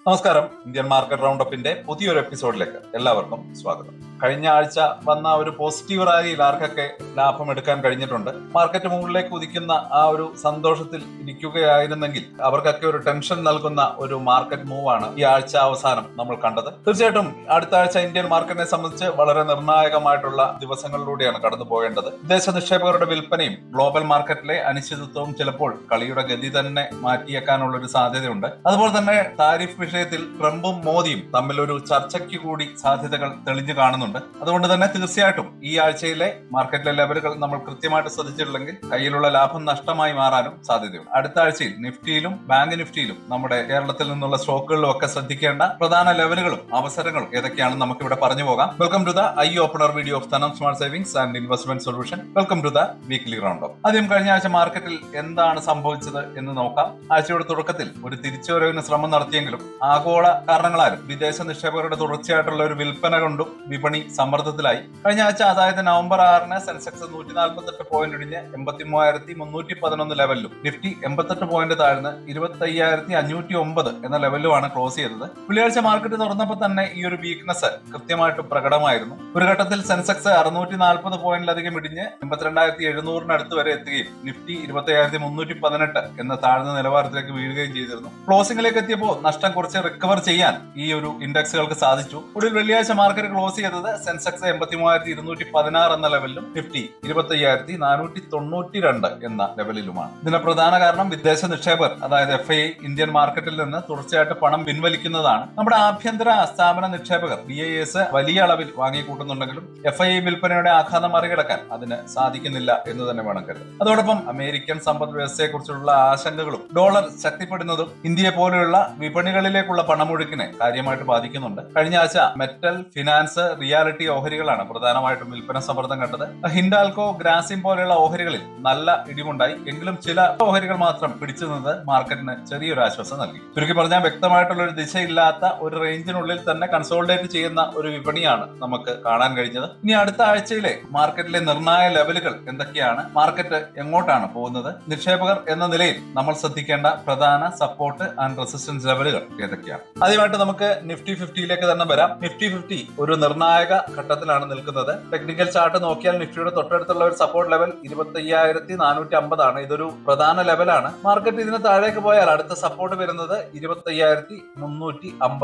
നമസ്കാരം. Indian market round അപ്പിന്റെ പുതിയൊരു എപ്പിസോഡിലേക്ക് എല്ലാവർക്കും സ്വാഗതം. കഴിഞ്ഞ ആഴ്ച വന്ന ഒരു പോസിറ്റീവ് റാലിയിൽ ആർക്കൊക്കെ ലാഭം എടുക്കാൻ കഴിഞ്ഞിട്ടുണ്ട്, മാർക്കറ്റ് മുകളിലേക്ക് കുതിക്കുന്ന ആ ഒരു സന്തോഷത്തിൽ ഇരിക്കുകയായിരുന്നെങ്കിൽ അവർക്കൊക്കെ ഒരു ടെൻഷൻ നൽകുന്ന ഒരു മാർക്കറ്റ് മൂവാണ് ഈ ആഴ്ച അവസാനം നമ്മൾ കണ്ടത്. തീർച്ചയായിട്ടും അടുത്ത ആഴ്ച ഇന്ത്യൻ മാർക്കറ്റിനെ സംബന്ധിച്ച് വളരെ നിർണായകമായിട്ടുള്ള ദിവസങ്ങളിലൂടെയാണ് കടന്നു പോകേണ്ടത്. വിദേശ നിക്ഷേപകരുടെ വിൽപ്പനയും ഗ്ലോബൽ മാർക്കറ്റിലെ അനിശ്ചിതത്വവും ചിലപ്പോൾ കളിയുടെ ഗതി തന്നെ മാറ്റിയേക്കാനുള്ള ഒരു സാധ്യതയുണ്ട്. അതുപോലെ തന്നെ താരിഫ് വിഷയത്തിൽ ട്രംപും മോദിയും തമ്മിൽ ഒരു ചർച്ചയ്ക്ക് കൂടി സാധ്യതകൾ തെളിഞ്ഞു കാണുന്നുണ്ട്. അതുകൊണ്ട് തന്നെ തീർച്ചയായിട്ടും ഈ ആഴ്ചയിലെ മാർക്കറ്റിലെ ലെവലുകൾ നമ്മൾ കൃത്യമായിട്ട് ശ്രദ്ധിച്ചിട്ടില്ലെങ്കിൽ കയ്യിലുള്ള ലാഭം നഷ്ടമായി മാറാനും സാധ്യതയുണ്ട്. അടുത്ത ആഴ്ചയിൽ നിഫ്റ്റിയിലും ബാങ്ക് നിഫ്റ്റിയിലും നമ്മുടെ കേരളത്തിൽ നിന്നുള്ള സ്റ്റോക്കുകളിലും ഒക്കെ ശ്രദ്ധിക്കേണ്ട പ്രധാന ലെവലുകളും അവസരങ്ങളും ഏതൊക്കെയാണെന്ന് നമുക്ക് ഇവിടെ പറഞ്ഞു പോകാം. Welcome to the eye opener video of Dhanam smart savings and investment solution. Welcome to the weekly round up. ആദ്യം കഴിഞ്ഞ ആഴ്ച മാർക്കറ്റിൽ എന്താണ് സംഭവിച്ചത് എന്ന് നോക്കാം. ആഴ്ചയുടെ തുടക്കത്തിൽ ഒരു തിരിച്ചുവരവിന് ശ്രമം നടത്തിയെങ്കിലും ആഗോള കാരണങ്ങളാലും വിദേശ നിക്ഷേപകരുടെ തുടർച്ചയായിട്ടുള്ള ഒരു വിൽപ്പന കൊണ്ടും വിപണി സമ്മർദ്ദത്തിലായി. കഴിഞ്ഞ ആഴ്ച, അതായത് നവംബർ 6-ന് സെൻസെക്സ് 148 പോയിന്റ് ഇടിഞ്ഞ് 83,311 ലെവലിലും നിഫ്റ്റി 88 പോയിന്റ് താഴ്ന്ന് 25,509 എന്ന ലെവലിലുമാണ് ക്ലോസ് ചെയ്തത്. വെള്ളിയാഴ്ച മാർക്കറ്റ് തുറന്നപ്പോൾ തന്നെ ഈ ഒരു വീക്ക്നെസ് കൃത്യമായിട്ട് പ്രകടമായിരുന്നു. ഒരു ഘട്ടത്തിൽ സെൻസെക്സ് 640 പോയിന്റിലധികം ഇടിഞ്ഞ് 82,700 അടുത്ത് വരെ എത്തുകയും നിഫ്റ്റി 25,318 എന്ന താഴ്ന്ന നിലവാരത്തിലേക്ക് വീഴുകയും ചെയ്തിരുന്നു. ക്ലോസിംഗിലേക്ക് എത്തിയപ്പോൾ നഷ്ടം കുറച്ച് റിക്കവർ ചെയ്യാൻ ഈ ഒരു ഇൻഡെക്സുകൾക്ക് സാധിച്ചു. ഒടുവിൽ വെള്ളിയാഴ്ച മാർക്കറ്റ് ക്ലോസ് ചെയ്തത് സെൻസെക്സ് 83,216 എന്ന ലെവലിലും നിഫ്റ്റി 25,492 എന്ന ലെവലിലുമാണ്. ഇതിന്റെ പ്രധാന കാരണം വിദേശ നിക്ഷേപകർ, അതായത് FII ഇന്ത്യൻ മാർക്കറ്റിൽ നിന്ന് തുടർച്ചയായിട്ട് പണം പിൻവലിക്കുന്നതാണ്. നമ്മുടെ ആഭ്യന്തര സ്ഥാപന നിക്ഷേപകർ BIS വലിയ അളവിൽ വാങ്ങിക്കൂട്ടുന്നുണ്ടെങ്കിലും FII വിൽപ്പനയുടെ ആഘാതം മറികടക്കാൻ അതിന് സാധിക്കുന്നില്ല എന്ന് തന്നെ വേണം കരുതാൻ. അതോടൊപ്പം അമേരിക്കൻ സമ്പദ് വ്യവസ്ഥയെ കുറിച്ചുള്ള ആശങ്കകളും ഡോളർ ശക്തിപ്പെടുന്നതും ഇന്ത്യയെ പോലെയുള്ള വിപണികളിലേക്കുള്ള പണമൊഴുക്കിനെ കാര്യമായിട്ട് ബാധിക്കുന്നുണ്ട്. കഴിഞ്ഞ ആഴ്ച മെറ്റൽ, ഫിനാൻസ്, റിയാലിറ്റി ഓഹരികളാണ് പ്രധാനമായിട്ടും വിൽപ്പന സമ്മർദ്ദം കണ്ടത്. ഹിൻഡാൽകോ, ഗ്രാസിം പോലെയുള്ള ഓഹരികളിൽ നല്ല ഇടിവുണ്ടായി. എങ്കിലും ചില ഓഹരികൾ മാത്രം പിടിച്ചു നിന്നത് മാർക്കറ്റിന് ചെറിയൊരു ആശ്വാസം നൽകി. ചുരുക്കി പറഞ്ഞാൽ വ്യക്തമായിട്ടുള്ള ഒരു ദിശയില്ലാത്ത ഒരു റേഞ്ചിനുള്ളിൽ തന്നെ കൺസോളിഡേറ്റ് ചെയ്യുന്ന ഒരു വിപണിയാണ് നമുക്ക് കാണാൻ കഴിഞ്ഞത്. ഇനി അടുത്ത ആഴ്ചയിലെ മാർക്കറ്റിലെ നിർണായക ലെവലുകൾ എന്തൊക്കെയാണ്, മാർക്കറ്റ് എങ്ങോട്ടാണ് പോകുന്നത്, നിക്ഷേപകർ എന്ന നിലയിൽ നമ്മൾ ശ്രദ്ധിക്കേണ്ട പ്രധാന സപ്പോർട്ട് ആൻഡ് റെസിസ്റ്റൻസ് ലെവലുകൾ ഏതൊക്കെയാണ്? ആദ്യമായിട്ട് നമുക്ക് നിഫ്റ്റി 50യിലേക്ക് തന്നെ വരാം. നിഫ്റ്റി 50 ഒരു നിർണായക ഘട്ടത്തിലാണ് നിൽക്കുന്നത്. ടെക്നിക്കൽ ചാർട്ട് നോക്കിയാൽ നിഫ്റ്റിയുടെ തൊട്ടടുത്തുള്ള ഒരു സപ്പോർട്ട് ലെവൽ 25,450 ആണ്. ഇതൊരു പ്രധാന ലെവലാണ്. മാർക്കറ്റ് ഇതിന് താഴേക്ക് പോയാൽ അടുത്ത സപ്പോർട്ട് വരുന്നത് 25,350,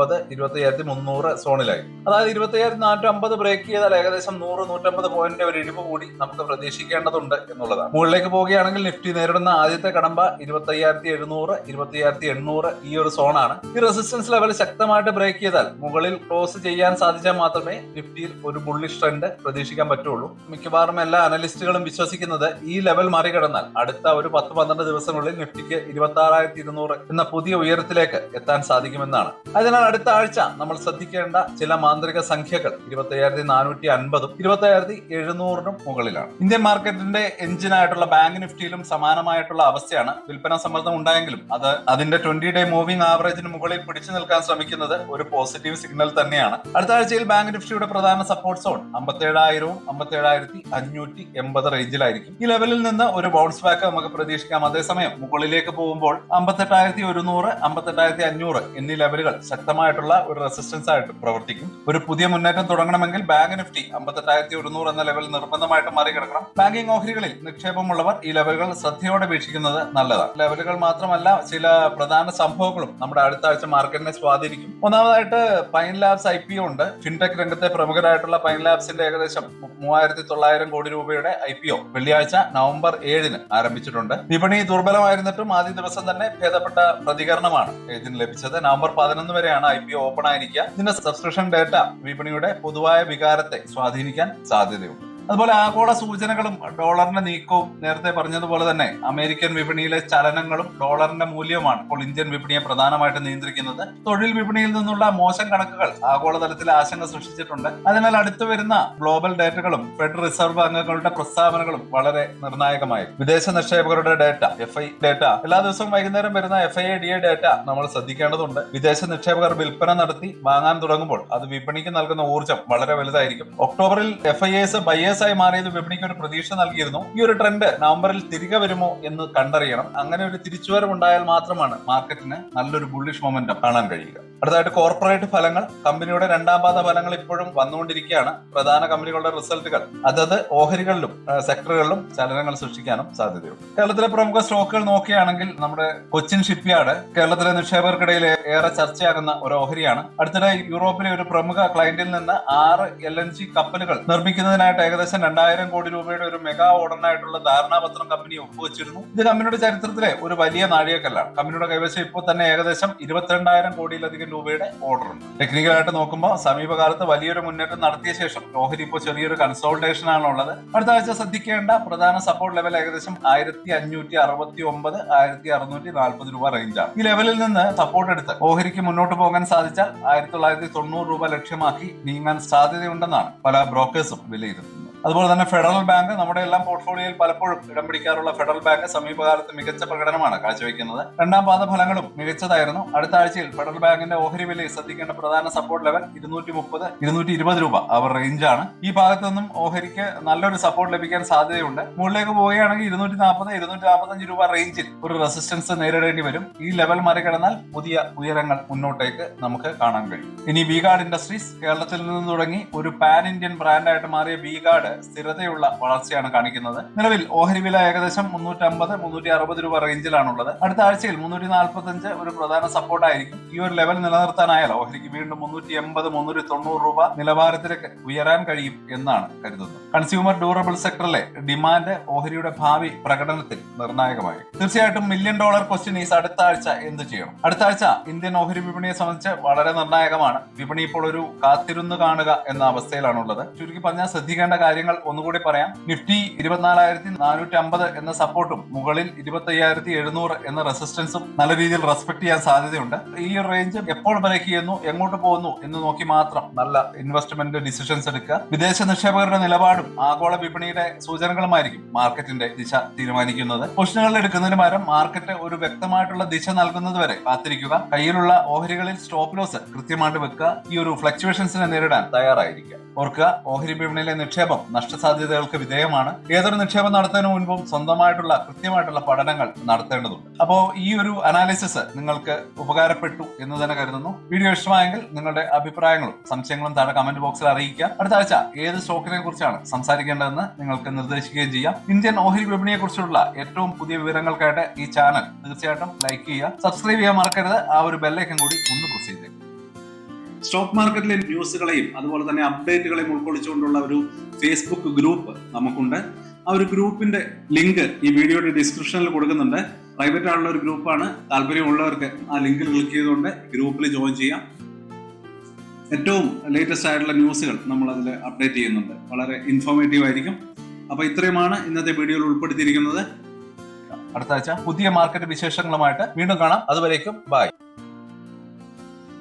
25,300 സോണിലായി. അതായത് 25,450 ബ്രേക്ക് ചെയ്താൽ ഏകദേശം 100-150 പോയിന്റ് ഒരു ഇടിവ് കൂടി നമുക്ക് പ്രതീക്ഷിക്കേണ്ടതുണ്ട് എന്നുള്ളതാണ്. മുകളിലേക്ക് പോവുകയാണെങ്കിൽ നിഫ്റ്റി നേരിടുന്ന ആദ്യത്തെ കടമ്പ 25,700, 25,800 ഈ ഒരു സോണാണ്. ഈ റെസിസ്റ്റൻസ് ലെവൽ ശക്തമായിട്ട് ബ്രേക്ക് ചെയ്താൽ മുകളിൽ ക്ലോസ് ചെയ്യാൻ സാധിച്ചാൽ മാത്രമേ നിഫ്റ്റിയിൽ ഒരു ബുള്ളിഷ് ട്രെൻഡ് പ്രതീക്ഷിക്കാൻ പറ്റുള്ളൂ. മിക്കവാറും എല്ലാ അനലിസ്റ്റുകളും വിശ്വസിക്കുന്നത് ഈ ലെവൽ മറികടന്നാൽ അടുത്ത ഒരു 10-12 ദിവസങ്ങളിൽ നിഫ്റ്റിക്ക് 26,200 എന്ന പുതിയ ഉയരത്തിലേക്ക് എത്താൻ സാധിക്കുമെന്നാണ്. അതിനാൽ അടുത്ത ആഴ്ച നമ്മൾ ശ്രദ്ധിക്കേണ്ട ചില മാന്ത്രിക സംഖ്യകൾ 25,450-ഉം 25,700-നും മുകളിലാണ്. ഇന്ത്യൻ മാർക്കറ്റിന്റെ എഞ്ചിനായിട്ടുള്ള ബാങ്ക് നിഫ്റ്റിയിലും സമാനമായിട്ടുള്ള അവസ്ഥയാണ്. വിൽപ്പന സമ്മർദ്ദം ഉണ്ടായെങ്കിലും അത് അതിന്റെ 20-ഡേ മൂവിംഗ് ആവറേജിന് മുകളിൽ പിടിച്ചു നിൽക്കാൻ ശ്രമിക്കുന്നത് ഒരു പോസിറ്റീവ് സിഗ്നൽ തന്നെയാണ്. അടുത്ത ആഴ്ചയിൽ ബാങ്ക് നിഫ്റ്റിയുടെ പ്രധാന സപ്പോർട്ട് സോൺ 57,000-ഉം 57,580 റേഞ്ചിലായിരിക്കും. ഈ ലെവലിൽ നിന്ന് ഒരു ബൗൺസ് ബാക്ക് നമുക്ക് പ്രതീക്ഷിക്കാം. അതേസമയം മുകളിലേക്ക് പോകുമ്പോൾ 58,100, 58,500 എന്നീ ലെവലുകൾ ശക്തമായിട്ടുള്ള ഒരു റെസിസ്റ്റൻസ് ആയിട്ട് പ്രവർത്തിക്കും. ഒരു പുതിയ മുന്നേറ്റം തുടങ്ങണമെങ്കിൽ ബാങ്ക് നിഫ്റ്റി 58,100 എന്ന ലെവൽ നിർബന്ധമായിട്ട് മറികടക്കണം. ബാങ്കിംഗ് ഓഹരികളിൽ നിക്ഷേപമുള്ളവർ ഈ ലെവലുകൾ ശ്രദ്ധയോടെ വീക്ഷിക്കുന്നത് നല്ലതാണ്. ലെവലുകൾ മാത്രമല്ല, ചില പ്രധാന സംഭവങ്ങളും നമ്മുടെ അടുത്ത ആഴ്ച മാർക്കറ്റിനെ സ്വാധീനിക്കും. ഒന്നാമതായിട്ട് പൈൻ ലാബ്സ് IPO ഉണ്ട്. ഫിൻടെക് രംഗത്തെ പ്രമുഖരായിട്ടുള്ള പൈൻ ലാബ്സിന്റെ ഏകദേശം 3,900 കോടി രൂപയുടെ IPO വെള്ളിയാഴ്ച നവംബർ 7-ന് ആരംഭിച്ചിട്ടുണ്ട്. വിപണി ദുർബലമായിരുന്നിട്ടും ആദ്യ ദിവസം തന്നെ ഭേദപ്പെട്ട പ്രതികരണമാണ് ഇതിന് ലഭിച്ചത്. നവംബർ 11 വരെയാണ് IPO ഓപ്പൺ ആയിരിക്കുക. ഇതിന്റെ സബ്സ്ക്രിപ്ഷൻ ഡേറ്റ വിപണിയുടെ പൊതുവായ വികാരത്തെ സ്വാധീനിക്കാൻ സാധ്യതയുണ്ട്. അതുപോലെ ആഗോള സൂചനകളും ഡോളറിന്റെ നീക്കവും നേരത്തെ പറഞ്ഞതുപോലെ തന്നെ അമേരിക്കൻ വിപണിയിലെ ചലനങ്ങളും ഡോളറിന്റെ മൂല്യവുമാണ് ഇപ്പോൾ ഇന്ത്യൻ വിപണിയെ പ്രധാനമായിട്ട് നിയന്ത്രിക്കുന്നത്. തൊഴിൽ വിപണിയിൽ നിന്നുള്ള മോശം കണക്കുകൾ ആഗോളതലത്തിൽ ആശങ്ക സൃഷ്ടിച്ചിട്ടുണ്ട്. അതിനാൽ അടുത്തു വരുന്ന ഗ്ലോബൽ ഡേറ്റകളും ഫെഡ് റിസർവ് അംഗങ്ങളുടെ പ്രസ്താവനകളും വളരെ നിർണായകമായി. വിദേശ നിക്ഷേപകരുടെ ഡേറ്റ, FI ഡേറ്റ, എല്ലാ ദിവസവും വൈകുന്നേരം വരുന്ന FII-DA ഡേറ്റ നമ്മൾ ശ്രദ്ധിക്കേണ്ടതുണ്ട്. വിദേശ നിക്ഷേപകർ വിൽപ്പന നടത്തി വാങ്ങാൻ തുടങ്ങുമ്പോൾ അത് വിപണിക്ക് നൽകുന്ന ഊർജ്ജം വളരെ വലുതായിരിക്കും. ഒക്ടോബറിൽ FIIs ബയേഴ്സ് ആയി മാറിയത് വിപണിക്ക് ഒരു പ്രതീക്ഷ നൽകിയിരുന്നു. ഈ ഒരു ട്രെൻഡ് നവംബറിൽ തിരികെ വരുമോ എന്ന് കണ്ടറിയണം. അങ്ങനെ ഒരു തിരിച്ചുവരവുണ്ടായാൽ മാത്രമാണ് മാർക്കറ്റിന് നല്ലൊരു ബുള്ളിഷ് മൊമെന്റം കാണാൻ കഴിയുക. അടുത്തതായിട്ട് കോർപ്പറേറ്റ് ഫലങ്ങൾ. കമ്പനിയുടെ രണ്ടാം പാദ ഫലങ്ങൾ ഇപ്പോഴും വന്നുകൊണ്ടിരിക്കുകയാണ്. പ്രധാന കമ്പനികളുടെ റിസൾട്ടുകൾ അതത് ഓഹരികളിലും സെക്ടറുകളിലും ചലനങ്ങൾ സൃഷ്ടിക്കാനും സാധ്യതയുണ്ട്. കേരളത്തിലെ പ്രമുഖ സ്റ്റോക്കുകൾ നോക്കുകയാണെങ്കിൽ നമ്മുടെ കൊച്ചിൻ ഷിപ്പ്യാർഡ് കേരളത്തിലെ നിക്ഷേപകർക്കിടയിൽ ഏറെ ചർച്ചയാകുന്ന ഒരു ഓഹരിയാണ്. അടുത്തിടെ യൂറോപ്പിലെ ഒരു പ്രമുഖ ക്ലയന്റിൽ നിന്ന് 6 LNG കപ്പലുകൾ നിർമ്മിക്കുന്നതിനായിട്ട് ഏകദേശം 2000 കോടി രൂപയുടെ ഒരു മെഗാ ഓർഡറിനായിട്ടുള്ള ധാരണാപത്രം കമ്പനി ഒപ്പുവെച്ചിരുന്നു. ഇത് കമ്പനിയുടെ ചരിത്രത്തിലെ ഒരു വലിയ നാഴികക്കല്ലാണ്. കമ്പനിയുടെ കൈവശം ഇപ്പോൾ തന്നെ ഏകദേശം 22,000 കോടിയിലധികം രൂപയുടെ ഓർഡർ ഉണ്ട്. ടെക്നിക്കലായിട്ട് നോക്കുമ്പോൾ സമീപകാലത്ത് വലിയൊരു മുന്നേറ്റം നടത്തിയ ശേഷം ഓഹരി ഇപ്പോൾ ചെറിയൊരു കൺസോൾട്ടേഷൻ ആണ് ഉള്ളത്. അടുത്ത ആഴ്ച ശ്രദ്ധിക്കേണ്ട പ്രധാന സപ്പോർട്ട് ലെവൽ ഏകദേശം 1569 1640 രൂപ റേഞ്ചാണ്. ഈ ലെവലിൽ നിന്ന് സപ്പോർട്ട് എടുത്ത് ഓഹരിക്ക് മുന്നോട്ട് പോകാൻ സാധിച്ചാൽ 1990 രൂപ ലക്ഷ്യമാക്കി നീങ്ങാൻ സാധ്യതയുണ്ടെന്നാണ് പല ബ്രോക്കേഴ്സും വിലയിരുത്തുന്നത്. അതുപോലെ തന്നെ ഫെഡറൽ ബാങ്ക്, നമ്മുടെ എല്ലാം പോർട്ട്ഫോളിയോയിൽ പലപ്പോഴും ഇടം പിടിക്കാറുള്ള ഫെഡറൽ ബാങ്ക് സമീപകാലത്ത് മികച്ച പ്രകടനമാണ് കാഴ്ചവെക്കുന്നത്. രണ്ടാം പാദ ഫലങ്ങളും മികച്ചതായിരുന്നു. അടുത്ത ആഴ്ചയിൽ ഫെഡറൽ ബാങ്കിന്റെ ഓഹരി വിലയിൽ ശ്രദ്ധിക്കേണ്ട പ്രധാന സപ്പോർട്ട് ലെവൽ 230 220 രൂപ അവർ റേഞ്ചാണ്. ഈ ഭാഗത്തു നിന്നും ഓഹരിക്ക് നല്ലൊരു സപ്പോർട്ട് ലഭിക്കാൻ സാധ്യതയുണ്ട്. മുകളിലേക്ക് പോവുകയാണെങ്കിൽ 240 245 രൂപ റേഞ്ചിൽ ഒരു റെസിസ്റ്റൻസ് നേരിടേണ്ടി വരും. ഈ ലെവൽ മറികടന്നാൽ പുതിയ ഉയരങ്ങൾ മുന്നോട്ടേക്ക് നമുക്ക് കാണാൻ കഴിയും. ഇനി V-Guard ഇൻഡസ്ട്രീസ്. കേരളത്തിൽ നിന്ന് തുടങ്ങി ഒരു പാൻ ഇന്ത്യൻ ബ്രാൻഡായിട്ട് മാറിയ V-Guard സ്ഥിരതയുള്ള വളർച്ചയാണ് കാണിക്കുന്നത്. നിലവിൽ ഓഹരി വില ഏകദേശം 350 360 രൂപ റേഞ്ചിലാണുള്ളത്. അടുത്ത ആഴ്ചയിൽ 345 ഒരു പ്രധാന സപ്പോർട്ടായിരിക്കും. ഈ ഒരു ലെവൽ നിലനിർത്താനായാൽ ഓഹരിക്ക് വീണ്ടും 380 390 രൂപ നിലവാരത്തിലേക്ക് ഉയരാൻ കഴിയും എന്നാണ് കരുതുന്നത്. കൺസ്യൂമർ ഡ്യൂറബിൾ സെക്ടറിലെ ഡിമാൻഡ് ഓഹരിയുടെ ഭാവി പ്രകടനത്തിൽ നിർണായകമായി. തീർച്ചയായിട്ടും $1 മില്യൺ ക്വസ്റ്റ്യൻ ഈസ് അടുത്ത ആഴ്ച എന്ത് ചെയ്യണം? അടുത്ത ആഴ്ച ഇന്ത്യൻ ഓഹരി വിപണിയെ സംബന്ധിച്ച് വളരെ നിർണായകമാണ്. വിപണി ഇപ്പോൾ ഒരു കാത്തിരുന്ന് കാണുക എന്ന അവസ്ഥയിലാണുള്ളത്. ചുരുക്കി പറഞ്ഞാൽ ശ്രദ്ധിക്കേണ്ട കാര്യങ്ങൾ ഒന്നുകൂടി പറയാം. നിഫ്റ്റി 24,450 എന്ന സപ്പോർട്ടും മുകളിൽ 25,700 എന്ന റെസിസ്റ്റൻസും നല്ല രീതിയിൽ റെസ്പെക്ട് ചെയ്യാൻ സാധ്യതയുണ്ട്. ഈ ഒരു റേഞ്ച് എപ്പോൾ ബ്രേക്ക് ചെയ്യുന്നു, എങ്ങോട്ട് പോകുന്നു എന്ന് നോക്കി മാത്രം നല്ല ഇൻവെസ്റ്റ്മെന്റ് ഡിസിഷൻസ് എടുക്കുക. വിദേശ നിക്ഷേപകരുടെ നിലപാടും ആഗോള വിപണിയുടെ സൂചനകളുമായിരിക്കും മാർക്കറ്റിന്റെ ദിശ തീരുമാനിക്കുന്നത്. പൊസിഷനുകൾ എടുക്കുന്നതിന് പകരം മാർക്കറ്റ് ഒരു വ്യക്തമായിട്ടുള്ള ദിശ നൽകുന്നത് വരെ കാത്തിരിക്കുക. കയ്യിലുള്ള ഓഹരികളിൽ സ്റ്റോപ്പ് ലോസ് കൃത്യമായിട്ട് വെക്കുക. ഈ ഒരു ഫ്ലക്ച്വേഷൻസിനെ നേരിടാൻ തയ്യാറായിരിക്കുക. ഓർക്കുക, ഓഹരി വിപണിയിലെ നിക്ഷേപം നഷ്ടസാധ്യതകൾക്ക് വിധേയമാണ്. ഏതൊരു നിക്ഷേപം നടത്തുന്നതിന് മുൻപും സ്വന്തമായിട്ടുള്ള കൃത്യമായിട്ടുള്ള പഠനങ്ങൾ നടത്തേണ്ടതുണ്ട്. അപ്പോൾ ഈ ഒരു അനാലിസിസ് നിങ്ങൾക്ക് ഉപകാരപ്പെട്ടു എന്ന് തന്നെ കരുതുന്നു. വീഡിയോ ഇഷ്ടമായെങ്കിൽ നിങ്ങളുടെ അഭിപ്രായങ്ങളും സംശയങ്ങളും താഴെ കമന്റ് ബോക്സിൽ അറിയിക്കുക. അടുത്ത ആഴ്ച ഏത് സ്റ്റോക്കിനെ കുറിച്ചാണ് സംസാരിക്കേണ്ടതെന്ന് നിങ്ങൾക്ക് നിർദ്ദേശിക്കുകയും ചെയ്യാം. ഇന്ത്യൻ ഓഹരി വിപണിയെ കുറിച്ചുള്ള ഏറ്റവും പുതിയ വിവരങ്ങൾക്കായിട്ട് ഈ ചാനൽ തീർച്ചയായിട്ടും ലൈക്ക് ചെയ്യുക, സബ്സ്ക്രൈബ് ചെയ്യാൻ മറക്കരുത്. ആ ഒരു ബെല്ലൈക്കൻ കൂടി ഒന്ന് പ്രസ് ചെയ്തേക്കും. സ്റ്റോക്ക് മാർക്കറ്റിലെ ന്യൂസുകളെയും അതുപോലെ തന്നെ അപ്ഡേറ്റുകളെയും ഉൾക്കൊള്ളിച്ചുകൊണ്ടുള്ള ഒരു ഫേസ്ബുക്ക് ഗ്രൂപ്പ് നമുക്കുണ്ട്. ആ ഒരു ഗ്രൂപ്പിന്റെ ലിങ്ക് ഈ വീഡിയോയുടെ ഡിസ്ക്രിപ്ഷനിൽ കൊടുക്കുന്നുണ്ട്. പ്രൈവറ്റ് ആയിട്ടുള്ള ഒരു ഗ്രൂപ്പാണ്. താല്പര്യമുള്ളവർക്ക് ആ ലിങ്കിൽ ക്ലിക്ക് ചെയ്തുകൊണ്ട് ഗ്രൂപ്പിൽ ജോയിൻ ചെയ്യാം. ഏറ്റവും ലേറ്റസ്റ്റ് ആയിട്ടുള്ള ന്യൂസുകൾ നമ്മൾ അതിൽ അപ്ഡേറ്റ് ചെയ്യുന്നുണ്ട്. വളരെ ഇൻഫോർമേറ്റീവ് ആയിരിക്കും. അപ്പൊ ഇത്രയുമാണ് ഇന്നത്തെ വീഡിയോയിൽ ഉൾപ്പെടുത്തിയിരിക്കുന്നത്. അടുത്ത ആഴ്ച പുതിയ മാർക്കറ്റ് വിശേഷങ്ങളുമായിട്ട് വീണ്ടും കാണാം. അതുവരേക്കും ബൈ.